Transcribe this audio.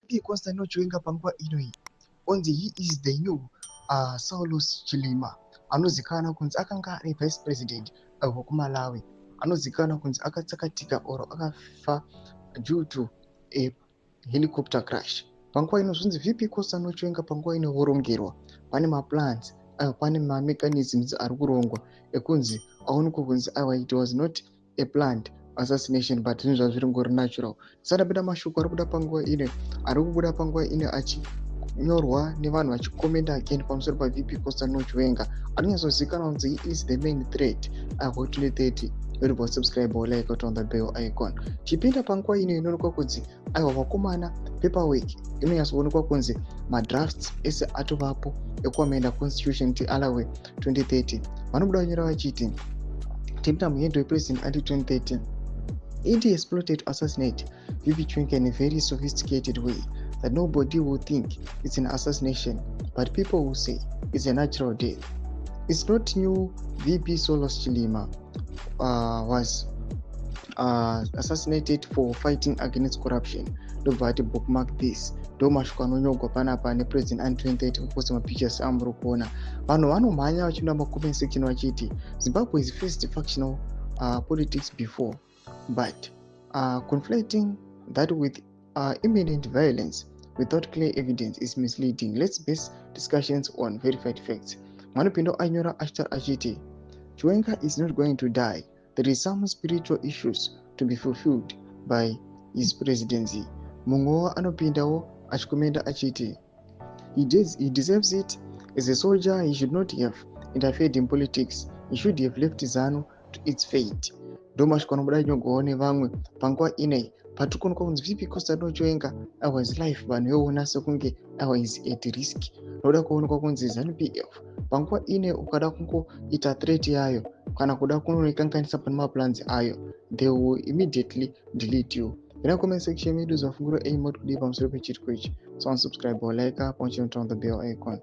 VP Constantino Chiwenga panguva ino iyi onzi he is the new Saulos Chilima anozikanwa kunzi akanga ari vice president hwekuMalawi, anozikanwa kunzi akatsakatika oro akafa due to a helicopter crash. Panguva ino zvinzi VP Constantino Chiwenga panguva ino vorongerwa, pane maplans pane mamechanisms ari kurongwa ekunzi aonekwe kunzi it was not a planned assassination but zvinhu zvazvirongori natural. Tisadapinda mashoko ari kubuda panguva ino achinyorwa nevanhu vachikomenda again pamusoro paVP Constantino Chiwenga anonyatsozivikanwa kunzi he is the main threat for 2030. Don't subscribe or like on the bell icon. Chipinda panguva ino inoonekwa kunzi vakomana paperwork inonyatsoonekwa kunzi madrafts ese atovapo ekuamenda constitution kuti alawe 2030. Vanobuda vanyora vachiti term yedu yepresident until 2013 it is plotted to assassinate VP Chiwenga in a very sophisticated way that nobody will think it's an assassination, but people will say it's a natural death. It's not new. VP Saulos Chilima was assassinated for fighting against corruption. Ndobva bookmark this. Ndo mashoko anonyogwa panapa nepresident until 2030 kuposta mapictures amuri kuona. Vanhu vanomhanya vachienda macomment section vachiti Zimbabwe is faced factional politics before, but conflating that with imminent violence without clear evidence is misleading. Let's base discussions on verified facts. Manopinda anyora achiti Chiwenga is not going to die. There is some spiritual issues to be fulfilled by his presidency. Mungowa anopindawo achikomenda achiti he deserves it. As a soldier, he should not have interfered in politics. He should have left ZANU to its fate. Ndomashoko anobuda nyogwawo nevamwe panguva inei patikuonekwa kunzi VP Constantino Chiwenga his life vanhu voona sekunge is at risk. Noda kuonekwa kunzi ZANU-PF panguva ine ukada kungoita threat yayo kana kuda kunoikanganisa pane maplans ayo, they will immediately delete you. In comment section medu zvafunguro aimot kudii pamusoro pechitiko ichi. So unsubscribe or like up on the bell icon.